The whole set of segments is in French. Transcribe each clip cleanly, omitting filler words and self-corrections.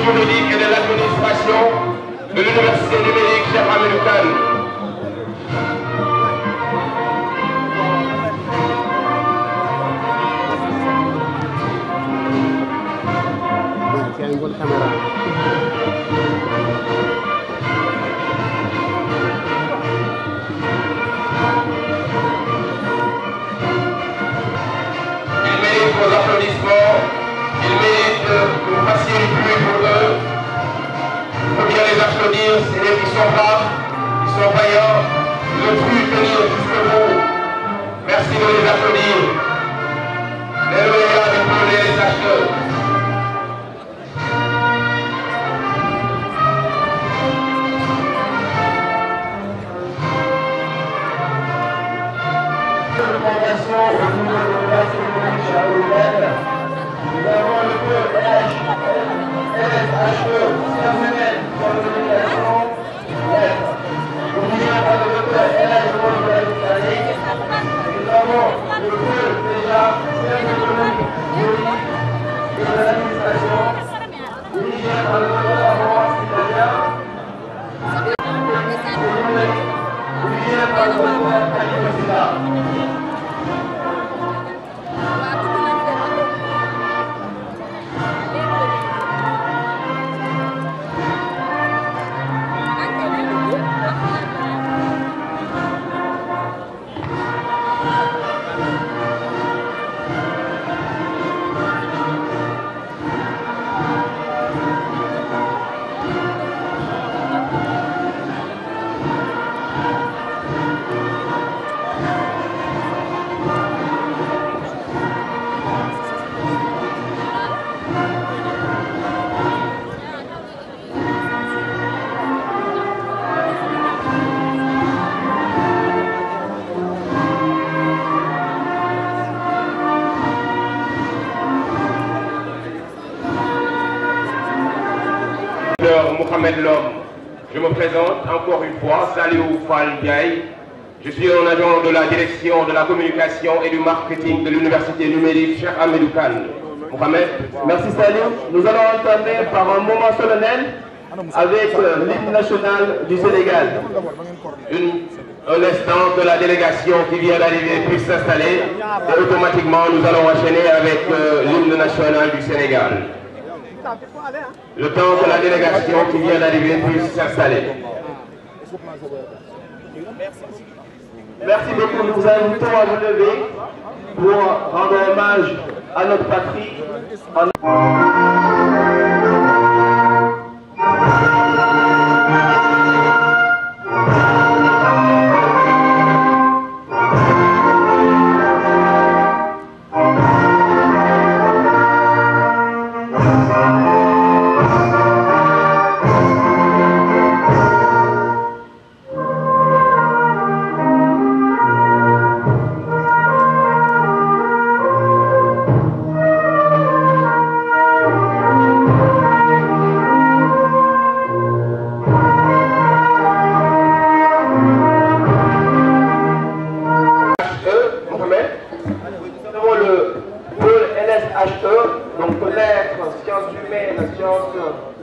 juridique et de l'administration de l'Université numérique Cheikh Hamidou Kane. Ils méritent vos applaudissements, ils méritent que vous fassiez du bruit pour eux. Il faut bien les applaudir, c'est eux qui sont braves, qui sont vaillants, ils ont pu tenir jusqu'au bout. Merci de les applaudir. Les lauréats du pôle LSHE. Nous avons le pôle LSHE, sciences humaines, sur l'organisation, lettres. Nous venons par le docteur LSHE de la Italie. Nous avons le pôle déjà, sciences économiques, juridiques et de l'administration, dirigé par le docteur Laurent Italien. Dirigé par le docteur Camille Silla. Mohamed Lom. Je me présente encore une fois, Saliou Fall Ndiaye. Je suis un agent de la direction de la communication et du marketing de l'Université numérique Cheikh Hamidou Kane. Mohamed. Merci Saliou. Nous allons entamer par un moment solennel avec l'hymne national du Sénégal. Un instant que la délégation qui vient d'arriver puisse s'installer et automatiquement nous allons enchaîner avec l'hymne national du Sénégal. Le temps que la délégation qui vient d'arriver puisse s'installer. Merci beaucoup. Nous vous invitons à vous lever pour rendre hommage à notre patrie.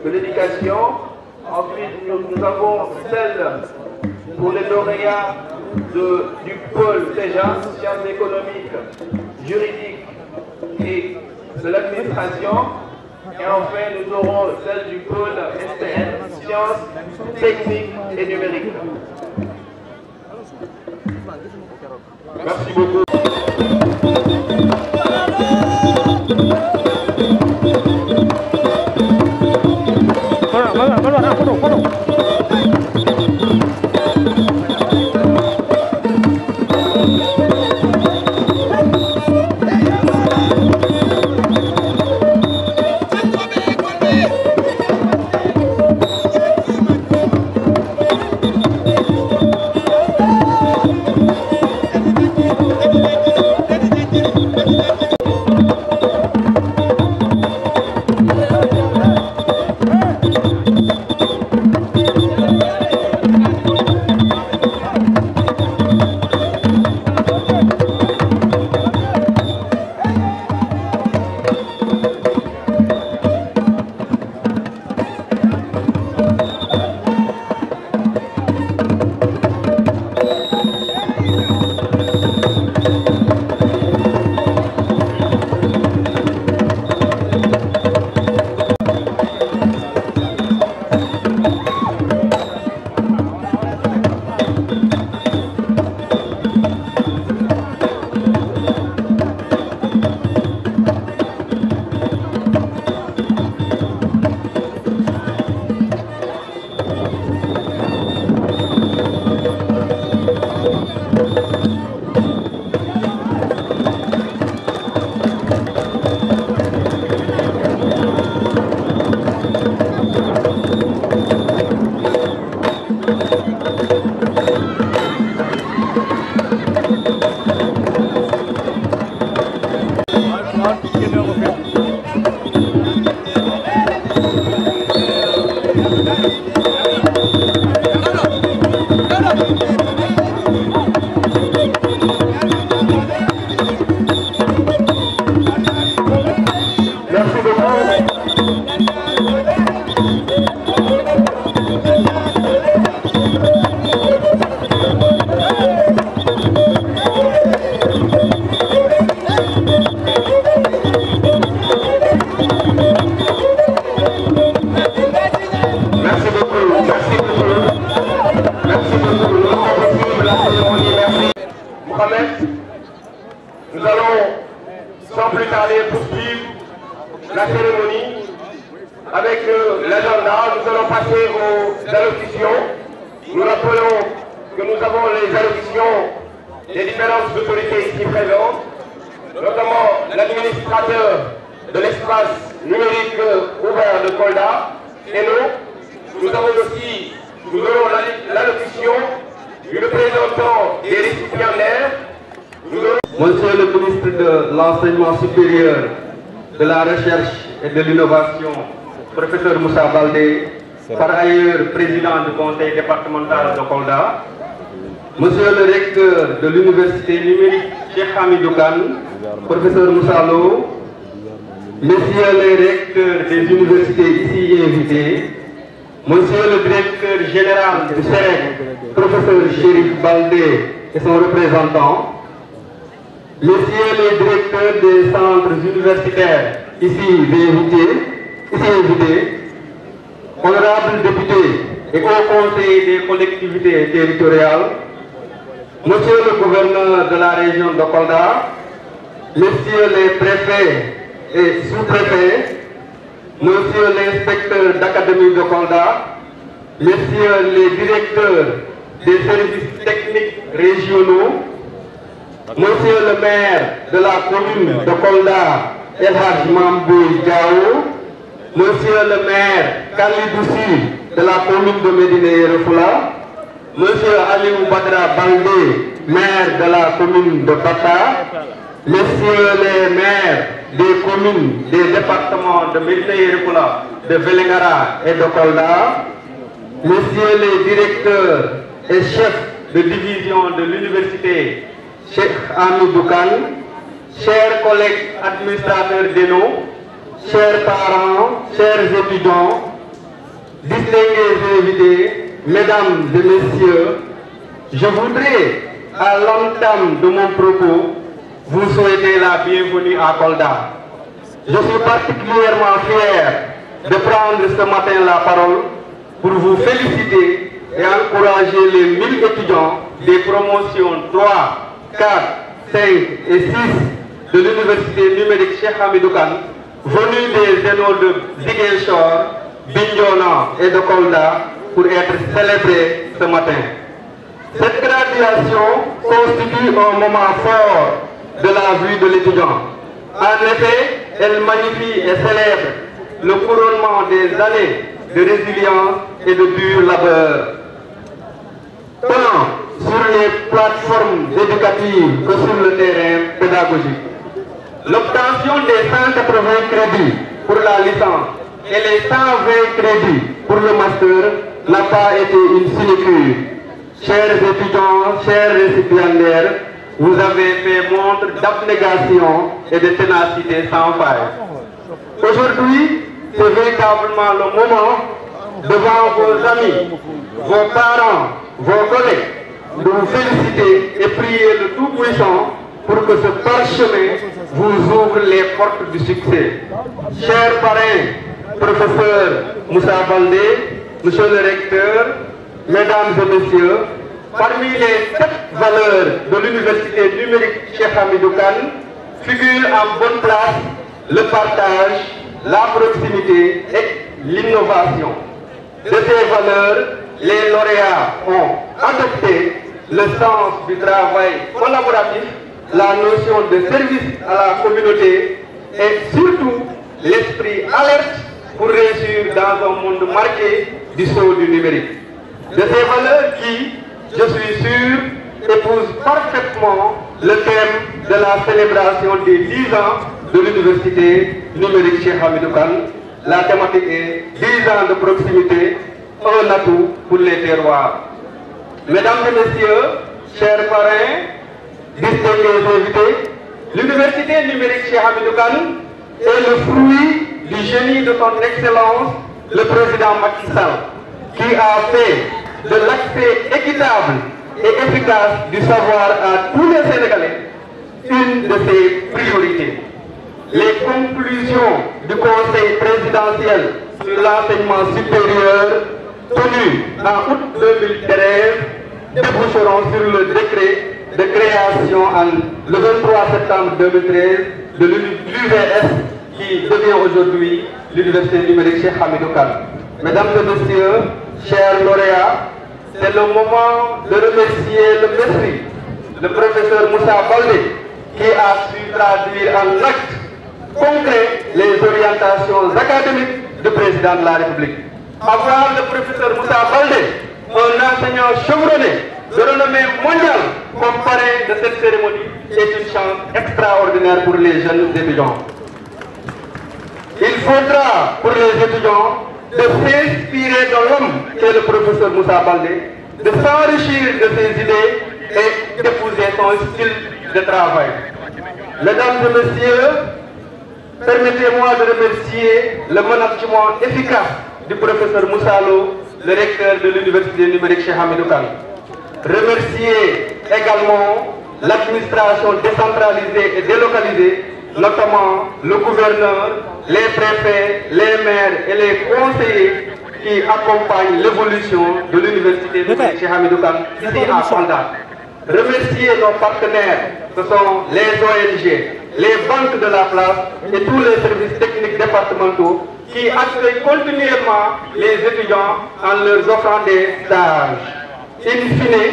De l'éducation. Ensuite, nous avons celle pour les lauréats du pôle déjà, sciences économiques, juridiques et de l'administration. Et enfin, nous aurons celle du pôle STN, sciences techniques et numériques. Merci beaucoup. la cérémonie. Avec l'agenda, nous allons passer aux allocutions. Nous rappelons que nous avons les allocutions des différentes autorités ici présentes, notamment l'administrateur de l'espace numérique ouvert de Kolda et nous avons aussi, nous aurons l'allocution du représentant des récipiendaires. Monsieur le ministre de l'Enseignement supérieur, de la Recherche et de l'Innovation, professeur Moussa Baldé, par ailleurs président du conseil départemental de Kolda, monsieur le recteur de l'université numérique Cheikh Hamidou Kane, professeur Moussa Lo, messieurs les recteurs des universités ici invités, monsieur le directeur général du CEREC, professeur Chérif Baldé et son représentant, messieurs les directeurs des centres universitaires ici invités, honorables députés et hauts conseillers des collectivités territoriales, monsieur le gouverneur de la région de Kolda, messieurs les préfets et sous-préfets, monsieur l'inspecteur d'académie de Kolda, messieurs les directeurs des services techniques régionaux, monsieur le maire de la commune de Kolda, El Hadj Mamboy Diao, monsieur le maire Kalidoussi de la commune de Médina Yoro Foulah, monsieur Aliou Badra Baldé, maire de la commune de Bata, messieurs les maires des communes des départements de Médina Yoro Foulah, de Vélingara et de Kolda, messieurs les directeurs et chefs de division de l'université Cheikh Hamidou Kane, chers collègues administrateurs d'ENO, chers parents, chers étudiants, distingués invités, mesdames et messieurs, je voudrais, à l'entame de mon propos, vous souhaiter la bienvenue à Kolda. Je suis particulièrement fier de prendre ce matin la parole pour vous féliciter et encourager les 1000 étudiants des promotions 3, 4, 5 et 6 de l'université numérique Cheikh Hamidou Kane, venus des ENO de Ziguinchor, Bignona et de Kolda pour être célébrés ce matin. Cette graduation constitue un moment fort de la vie de l'étudiant. En effet, elle magnifie et célèbre le couronnement des années de résilience et de dur labeur. Tant sur les plateformes éducatives que sur le terrain pédagogique. L'obtention des 180 crédits pour la licence et les 120 crédits pour le master n'a pas été une sinecure. Chers étudiants, chers récipiendaires, vous avez fait montre d'abnégation et de ténacité sans faille. Aujourd'hui, c'est véritablement le moment, devant vos amis, vos parents, vos collègues, de vous féliciter et prier le Tout-Puissant pour que ce parchemin vous ouvre les portes du succès. Chers parrains, professeur Moussa Baldé, monsieur le recteur, mesdames et messieurs, parmi les 7 valeurs de l'université numérique Cheikh Hamidou Kane figurent en bonne place le partage, la proximité et l'innovation. De ces valeurs, les lauréats ont adopté le sens du travail collaboratif, la notion de service à la communauté et surtout l'esprit alerte pour réussir dans un monde marqué du saut du numérique. De ces valeurs qui, je suis sûr, épousent parfaitement le thème de la célébration des 10 ans de l'université numérique Cheikh Hamidou Kane. La thématique est 10 ans de proximité, un atout pour les terroirs. Mesdames et messieurs, chers parrains, distingués invités, l'université numérique Cheikh Hamidou Kane est le fruit du génie de son excellence, le président Macky Sall, qui a fait de l'accès équitable et efficace du savoir à tous les Sénégalais une de ses priorités. Les conclusions du Conseil présidentiel sur l'enseignement supérieur tenu en août 2013 déboucheront sur le décret de création le 23 septembre 2013 de l'UVS qui devient aujourd'hui l'Université numérique Cheikh Hamidou Kane. Mesdames et messieurs, chers lauréats, c'est le moment de remercier le maître, le professeur Moussa Baldé, qui a su traduire en actes concrets les orientations académiques du président de la République. Avoir le professeur Moussa Baldé, un enseignant chevronné de renommée mondiale, comme parrain de cette cérémonie, est une chance extraordinaire pour les jeunes étudiants. Il faudra pour les étudiants de s'inspirer de l'homme qu'est le professeur Moussa Baldé, de s'enrichir de ses idées et d'épouser son style de travail. Mesdames et messieurs, permettez-moi de remercier le management efficace du professeur Moussa Lo, le recteur de l'Université numérique Cheikh Hamidou Kane. Remercier également l'administration décentralisée et délocalisée, notamment le gouverneur, les préfets, les maires et les conseillers qui accompagnent l'évolution de l'Université numérique Cheikh Hamidou Kane ici à Kolda. Remercier nos partenaires, ce sont les ONG, les banques de la place et tous les services techniques départementaux qui accueillent continuellement les étudiants en leur offrant des stages. In fine,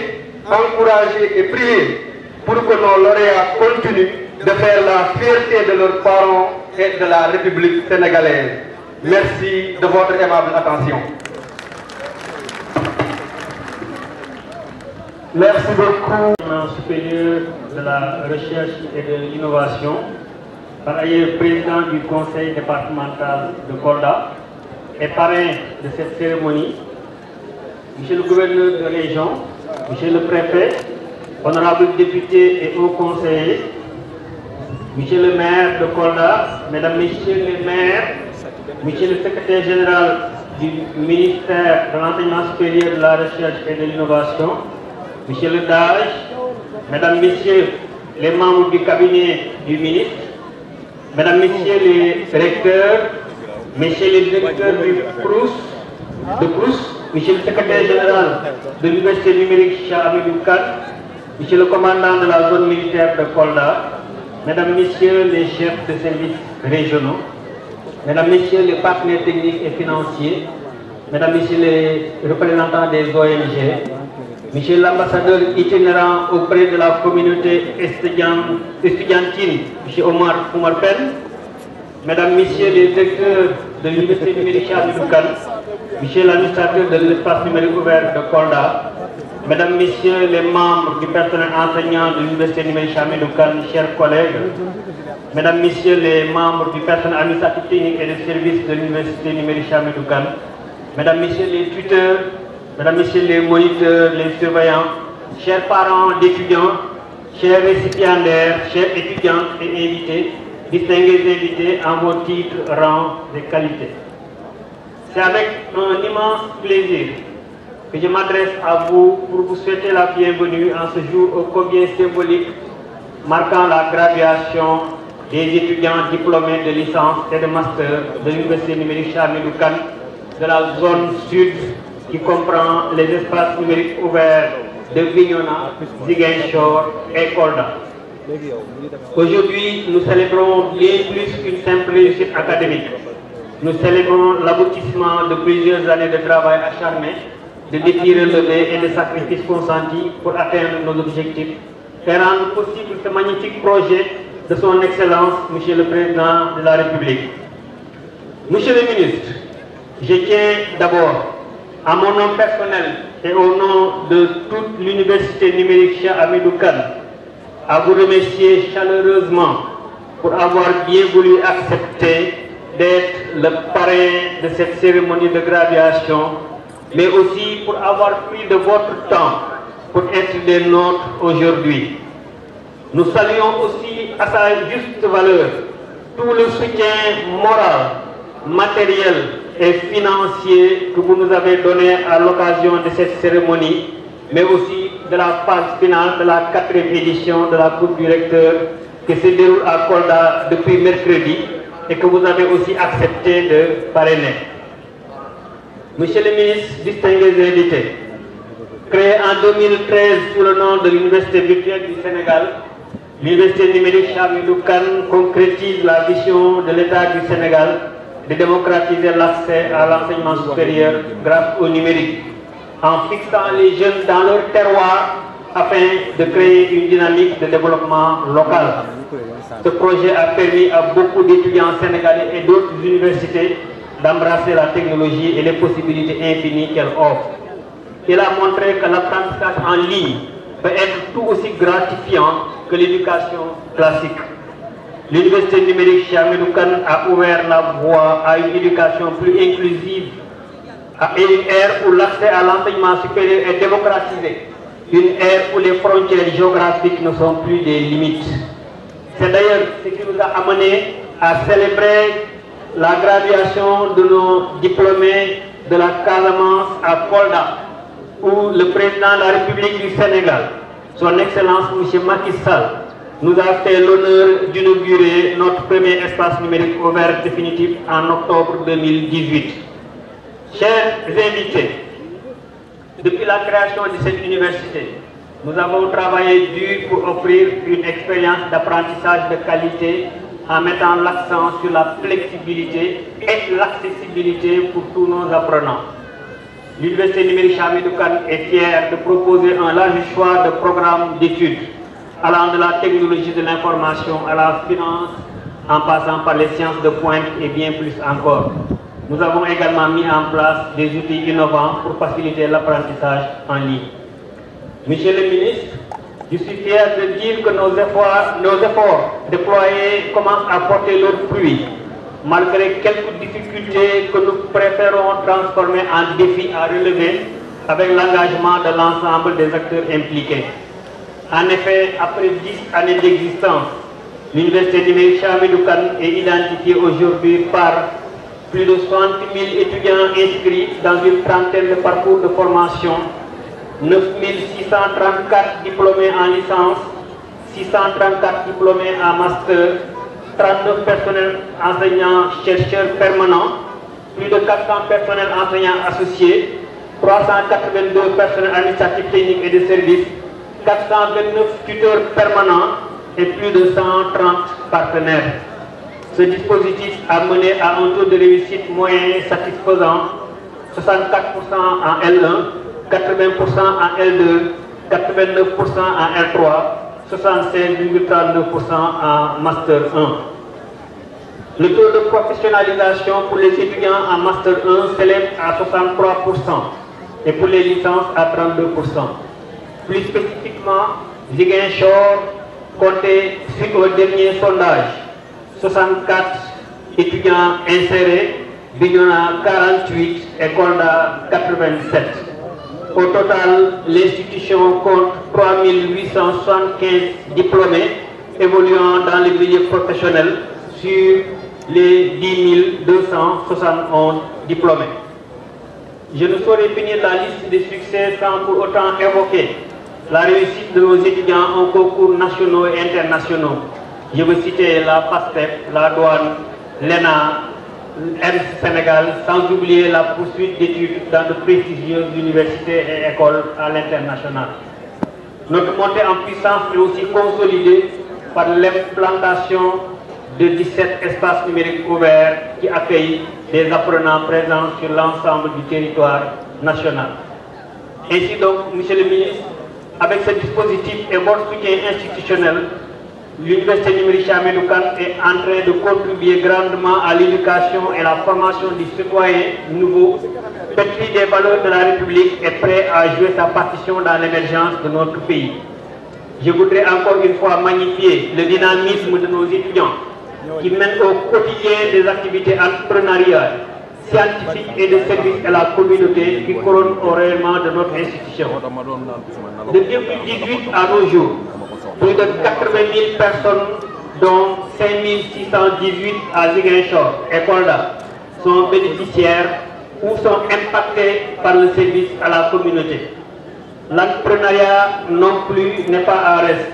encourager et prier pour que nos lauréats continuent de faire la fierté de leurs parents et de la République sénégalaise. Merci de votre aimable attention. Merci beaucoup. Supérieur de la recherche et de l'innovation, par ailleurs président du conseil départemental de Kolda et parrain de cette cérémonie, monsieur le gouverneur de région, monsieur le préfet, honorables députés et hauts conseillers, monsieur le maire de Kolda, mesdames, messieurs les maires, monsieur le secrétaire général du ministère de l'enseignement supérieur de la recherche et de l'innovation, monsieur le DAGE, mesdames, messieurs les membres du cabinet du ministre, mesdames, messieurs les recteurs, messieurs les directeurs du CROUS, monsieur le secrétaire général de l'Université numérique Cheikh Hamidou Kane, monsieur le commandant de la zone militaire de Kolda, mesdames, messieurs les chefs de services régionaux, mesdames, messieurs les partenaires techniques et financiers, mesdames, messieurs les représentants des ONG, monsieur l'ambassadeur itinérant auprès de la communauté estudiantine, monsieur Omar Pen, mesdames, messieurs les directeurs de l'Université numérique Cheikh Hamidou Kane, monsieur l'administrateur de l'espace numérique ouvert de Kolda, mesdames, messieurs les membres du personnel enseignant de l'Université numérique Cheikh Hamidou Kane, chers collègues, mesdames, messieurs les membres du personnel administratif technique et de service de l'Université numérique Cheikh Hamidou Kane, mesdames, messieurs les tuteurs, mesdames, messieurs les moniteurs, les surveillants, chers parents d'étudiants, chers récipiendaires, chers étudiantes et invités, distingués invités en vos titres, rangs et qualités. C'est avec un immense plaisir que je m'adresse à vous pour vous souhaiter la bienvenue en ce jour ô combien symbolique marquant la graduation des étudiants diplômés de licence et de master de l'Université numérique Cheikh Hamidou Kane de la zone sud qui comprend les espaces numériques ouverts de Bignona, Ziguinchor et Kolda. Aujourd'hui, nous célébrons bien plus qu'une simple réussite académique. Nous célébrons l'aboutissement de plusieurs années de travail acharné, de défis relevés et de sacrifices consentis pour atteindre nos objectifs et rendre possible ce magnifique projet de son Excellence, Monsieur le Président de la République. Monsieur le ministre, je tiens d'abord, à mon nom personnel et au nom de toute l'Université numérique Cheikh Hamidou Kane, à vous remercier chaleureusement pour avoir bien voulu accepter d'être le parrain de cette cérémonie de graduation, mais aussi pour avoir pris de votre temps pour être des nôtres aujourd'hui. Nous saluons aussi à sa juste valeur tout le soutien moral, matériel et financier que vous nous avez donné à l'occasion de cette cérémonie, mais aussi de la phase finale de la 4e édition de la Coupe du Recteur qui se déroule à Kolda depuis mercredi et que vous avez aussi accepté de parrainer. Monsieur le ministre, distingués invités, créé en 2013 sous le nom de l'Université virtuelle du Sénégal, L'Université numérique Cheikh Hamidou Kane concrétise la vision de l'État du Sénégal de démocratiser l'accès à l'enseignement supérieur grâce au numérique, en fixant les jeunes dans leur terroir afin de créer une dynamique de développement local. Ce projet a permis à beaucoup d'étudiants sénégalais et d'autres universités d'embrasser la technologie et les possibilités infinies qu'elle offre. Il a montré que l'apprentissage en ligne peut être tout aussi gratifiant que l'éducation classique. L'Université numérique Cheikh Hamidou Kane a ouvert la voie à une éducation plus inclusive et une ère où l'accès à l'enseignement supérieur est démocratisé, une ère où les frontières géographiques ne sont plus des limites. C'est d'ailleurs ce qui nous a amené à célébrer la graduation de nos diplômés de la Casamance à Kolda, où le président de la République du Sénégal, son Excellence M. Macky Sall, nous a fait l'honneur d'inaugurer notre premier espace numérique ouvert définitif en octobre 2018. Chers invités, depuis la création de cette université, nous avons travaillé dur pour offrir une expérience d'apprentissage de qualité en mettant l'accent sur la flexibilité et l'accessibilité pour tous nos apprenants. L'Université numérique Cheikh Hamidou Kane est fière de proposer un large choix de programmes d'études allant de la technologie de l'information à la finance, en passant par les sciences de pointe et bien plus encore. Nous avons également mis en place des outils innovants pour faciliter l'apprentissage en ligne. Monsieur le ministre, je suis fier de dire que nos efforts déployés commencent à porter leurs fruits, malgré quelques difficultés que nous préférons transformer en défis à relever avec l'engagement de l'ensemble des acteurs impliqués. En effet, après 10 années d'existence, l'Université numérique Cheikh Hamidou Kane est identifiée aujourd'hui par plus de 60 000 étudiants inscrits dans une trentaine de parcours de formation, 9 634 diplômés en licence, 634 diplômés en master, 39 personnels enseignants chercheurs permanents, plus de 400 personnels enseignants associés, 382 personnels administratifs techniques et de services, 429 tuteurs permanents et plus de 130 partenaires. Ce dispositif a mené à un taux de réussite moyen satisfaisant, 64% en L1, 80% en L2, 89% en L3, 76,39% en Master 1. Le taux de professionnalisation pour les étudiants en Master 1 s'élève à 63% et pour les licences à 32%. Plus spécifiquement, Ziguinchor comptait, suite au dernier sondage, 64 étudiants insérés, Bignona 48 et Kolda 87. Au total, l'institution compte 3875 diplômés évoluant dans les milieux professionnels sur les 10 271 diplômés. Je ne saurais finir la liste des succès sans pour autant évoquer la réussite de nos étudiants en concours nationaux et internationaux. Je veux citer la FASTEF, la douane, l'ENA, l'EMS Sénégal, sans oublier la poursuite d'études dans de prestigieuses universités et écoles à l'international. Notre montée en puissance est aussi consolidée par l'implantation de 17 espaces numériques ouverts qui accueillent des apprenants présents sur l'ensemble du territoire national. Ainsi donc, Monsieur le ministre, avec ce dispositif et votre soutien institutionnel, l'Université numérique Cheikh Hamidou Kane est en train de contribuer grandement à l'éducation et la formation des citoyens nouveaux, pétris des valeurs de la République et prêt à jouer sa partition dans l'émergence de notre pays. Je voudrais encore une fois magnifier le dynamisme de nos étudiants qui mènent au quotidien des activités entrepreneuriales, scientifiques et de service à la communauté qui couronnent au rayonnement de notre institution. De 2018 à nos jours, plus de 80 000 personnes, dont 5 618 à Ziguinchor et Kolda, sont bénéficiaires ou sont impactés par le service à la communauté. L'entrepreneuriat non plus n'est pas à reste.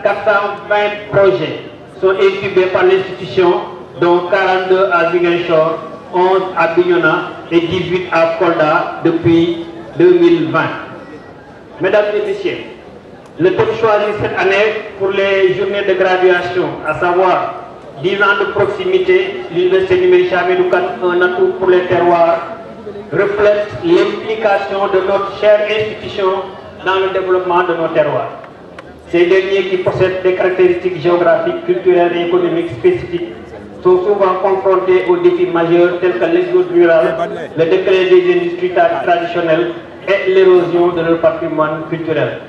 420 projets sont incubés par l'institution, dont 42 à Ziguinchor, 11 à Bignona et 18 à Kolda depuis 2020. Mesdames et messieurs, Le thème choisi cette année pour les journées de graduation, à savoir 10 ans de proximité, l'Université numérique Cheikh Hamidou Kane, un atout pour les terroirs, reflète l'implication de notre chère institution dans le développement de nos terroirs. Ces derniers qui possèdent des caractéristiques géographiques, culturelles et économiques spécifiques sont souvent confrontés aux défis majeurs tels que l'exode rural, le déclin des industries traditionnelles et l'érosion de leur patrimoine culturel.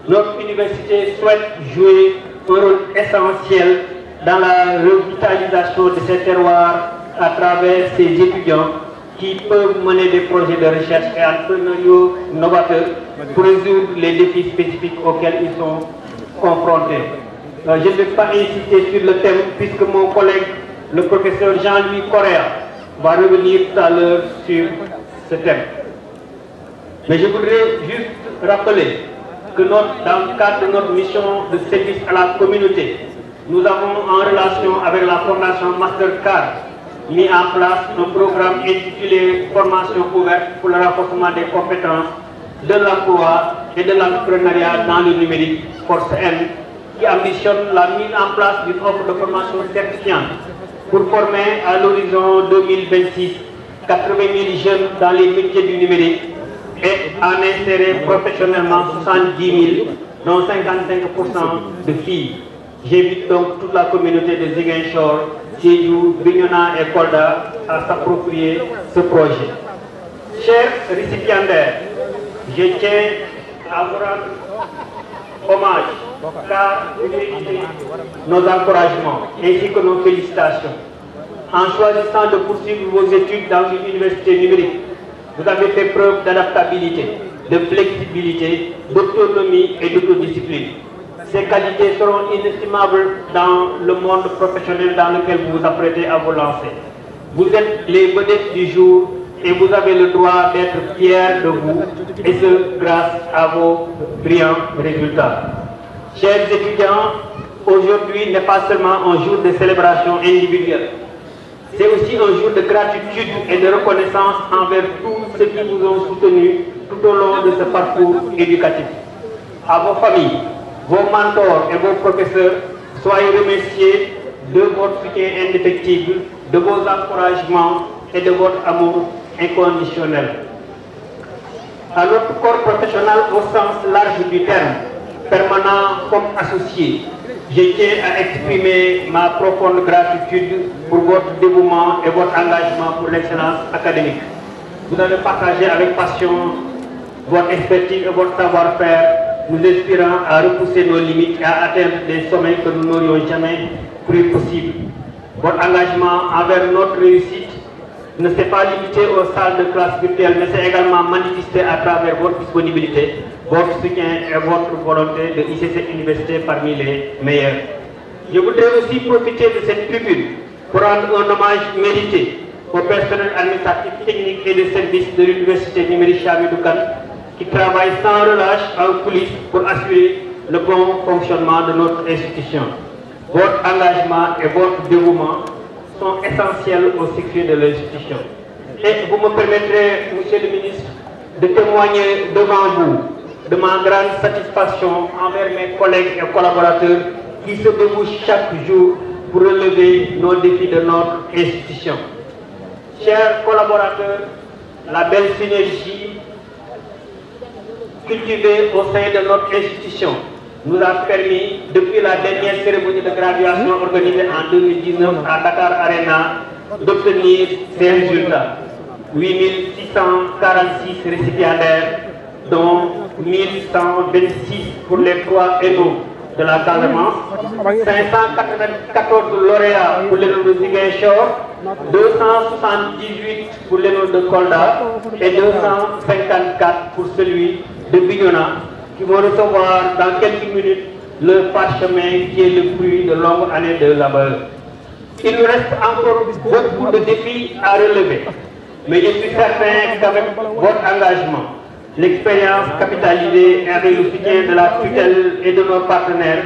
Notre université souhaite jouer un rôle essentiel dans la revitalisation de ces terroirs à travers ses étudiants qui peuvent mener des projets de recherche et entrepreneuriaux novateurs pour résoudre les défis spécifiques auxquels ils sont confrontés. Je ne vais pas insister sur le thème puisque mon collègue, le professeur Jean-Louis Correa, va revenir tout à l'heure sur ce thème. Mais je voudrais juste rappeler que dans le cadre de notre mission de service à la communauté, nous avons en relation avec la Fondation Mastercard mis en place un programme intitulé Formation ouverte pour le renforcement des compétences de l'emploi et de l'entrepreneuriat dans le numérique, Force M, qui ambitionne la mise en place d'une offre de formation certifiante pour former à l'horizon 2026 80 000 jeunes dans les métiers du numérique et en insérer professionnellement 70 000, dont 55% de filles. J'invite donc toute la communauté de Ziguinchor, Sédhiou, Bignona et Kolda à s'approprier ce projet. Chers récipiendaires, je tiens à vous rendre hommage car vous méritez nos encouragements ainsi que nos félicitations. En choisissant de poursuivre vos études dans une université numérique, vous avez fait preuve d'adaptabilité, de flexibilité, d'autonomie et d'autodiscipline. Ces qualités seront inestimables dans le monde professionnel dans lequel vous vous apprêtez à vous lancer. Vous êtes les vedettes du jour et vous avez le droit d'être fiers de vous, et ce grâce à vos brillants résultats. Chers étudiants, aujourd'hui n'est pas seulement un jour de célébration individuelle, c'est aussi un jour de gratitude et de reconnaissance envers tous ceux qui vous ont soutenus tout au long de ce parcours éducatif. À vos familles, vos mentors et vos professeurs, soyez remerciés de votre soutien indéfectible, de vos encouragements et de votre amour inconditionnel. À notre corps professionnel au sens large du terme, permanent comme associé, je tiens à exprimer ma profonde gratitude pour votre dévouement et votre engagement pour l'excellence académique. Vous avez partagé avec passion votre expertise et votre savoir-faire, nous inspirant à repousser nos limites et à atteindre des sommets que nous n'aurions jamais cru possible. Votre engagement envers notre réussite ne s'est pas limité aux salles de classe virtuelles, mais s'est également manifesté à travers votre disponibilité, votre soutien et votre volonté de hisser cette université parmi les meilleurs. Je voudrais aussi profiter de cette tribune pour rendre un hommage mérité au personnel administratif, technique et de service de l'Université numérique Cheikh Hamidou Kane qui travaille sans relâche en coulisses pour assurer le bon fonctionnement de notre institution. Votre engagement et votre dévouement sont essentiels au succès de l'institution. Et vous me permettrez, Monsieur le ministre, de témoigner devant vous de ma grande satisfaction envers mes collègues et collaborateurs qui se débouchent chaque jour pour relever nos défis de notre institution. Chers collaborateurs, la belle synergie cultivée au sein de notre institution nous a permis, depuis la dernière cérémonie de graduation organisée en 2019 à Dakar Arena, d'obtenir ces résultats. 8646 récipiendaires, dont 1126 pour les 3 ENO de la Casamance, 594 lauréats pour l'ENO de Ziguinchor, 278 pour l'ENO de Kolda et 254 pour celui de Bignona, qui vont recevoir dans quelques minutes le parchemin qui est le fruit de longues années de labeur. Il nous reste encore beaucoup de défis à relever, mais je suis certain qu'avec votre engagement, l'expérience capitalisée et avec le soutien de la tutelle et de nos partenaires,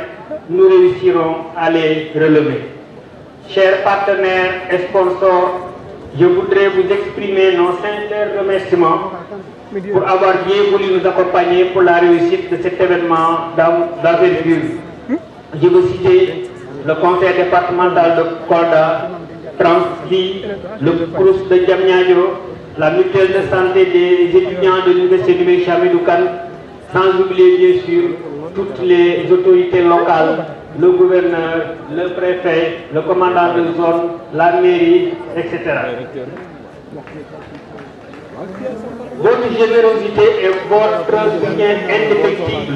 nous réussirons à les relever. Chers partenaires et sponsors, je voudrais vous exprimer nos sincères remerciements pour avoir bien voulu nous accompagner pour la réussite de cet événement d'envergure. Je veux citer le conseil départemental de Kolda, Transvi, le CROUS de Diamniadio, la mutuelle de santé des étudiants de l'université numérique Hamidou Kane, sans oublier bien sûr toutes les autorités locales, le gouverneur, le préfet, le commandant de zone, la mairie, etc. Votre générosité et votre soutien indéfectible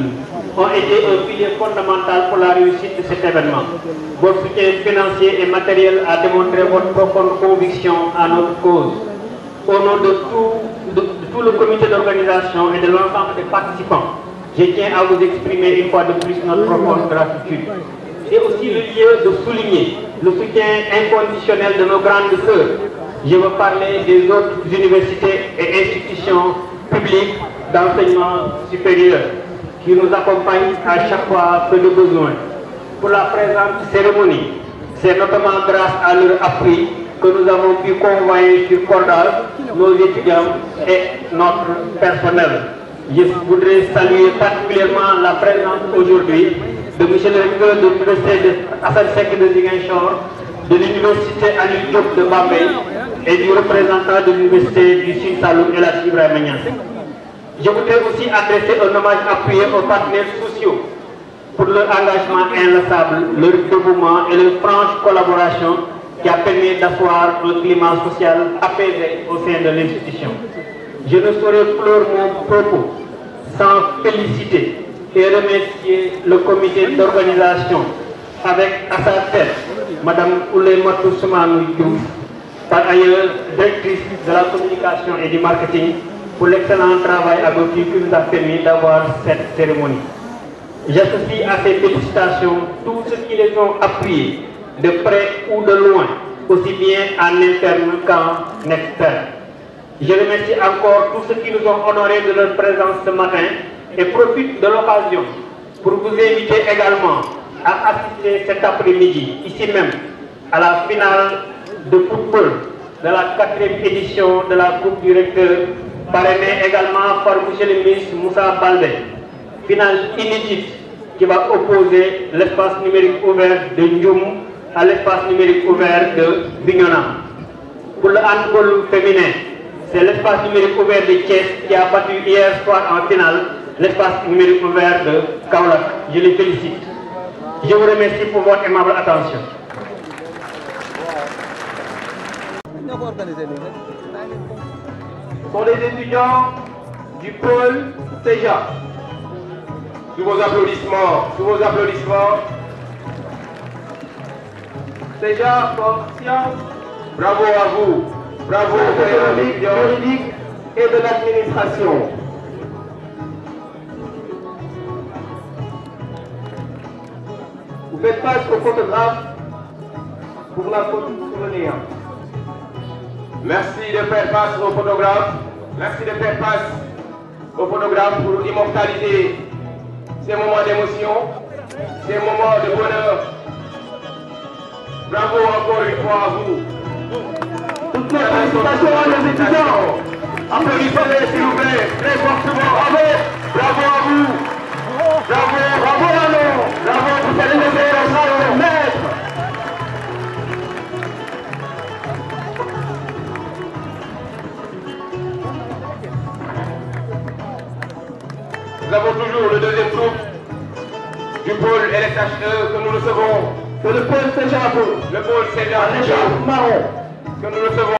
ont été un pilier fondamental pour la réussite de cet événement. Votre soutien financier et matériel a démontré votre profonde conviction à notre cause. Au nom de tout le comité d'organisation et de l'ensemble des participants, je tiens à vous exprimer une fois de plus notre profonde gratitude. C'est aussi le lieu de souligner le soutien inconditionnel de nos grandes sœurs. Je veux parler des autres universités et institutions publiques d'enseignement supérieur qui nous accompagnent à chaque fois que de besoin. Pour la présente cérémonie, c'est notamment grâce à leur appui que nous avons pu convoyer sur Kolda nos étudiants et notre personnel. Je voudrais saluer particulièrement la présence aujourd'hui de M. le recteur de l'université Assane Seck de Ziguinchor, de l'université Anil Diop de Bambey et du représentant de l'université du Sine Saloum El Hadji Ibrahima Niass. Je voudrais aussi adresser un hommage appuyé aux partenaires sociaux pour leur engagement inlassable, leur dévouement et leur franche collaboration qui a permis d'asseoir un climat social apaisé au sein de l'institution. Je ne saurais clore mon propos sans féliciter et remercier le comité d'organisation avec à sa tête Mme Oulaymatou Soumanou Diouf, par ailleurs directrice de la communication et du marketing, pour l'excellent travail abouti qui nous a permis d'avoir cette cérémonie. J'associe à ces félicitations tous ceux qui les ont appuyés, de près ou de loin, aussi bien en interne qu'en externe. Je remercie encore tous ceux qui nous ont honorés de leur présence ce matin et profite de l'occasion pour vous inviter également à assister cet après-midi, ici même, à la finale de football de la 4e édition de la Coupe du Recteur, parrainée également par M. le ministre Moussa Baldé. Finale inédite qui va opposer l'espace numérique ouvert de Ndioum à l'espace numérique ouvert de Bignona. Pour le handball féminin, c'est l'espace numérique ouvert de Thiès qui a battu hier soir en finale l'espace numérique ouvert de Kaolack. Je les félicite. Je vous remercie pour votre aimable attention. Sont les étudiants du pôle TEJA. Sous vos applaudissements, sous vos applaudissements. TEJA pour sciences, Bravo à vous. Bravo aux économiques, étudiants. juridiques et de l'administration. Vous faites face au photographe pour la photo souvenir. Merci de faire face aux photographes. Merci de faire face aux photographes pour immortaliser ces moments d'émotion, ces moments de bonheur. Bravo encore une fois à vous. Toutes les félicitations à nos étudiants. Applaudissez-les s'il vous plaît, très fortement. Bravo, bravo à vous. Bravo, bravo à nous. Bravo pour cette célébration. Maître. Nous avons toujours le deuxième groupe du pôle LSHE que nous recevons. C'est le pôle TEJA, Le pôle CEJA à l'écharpe marron. que nous recevons.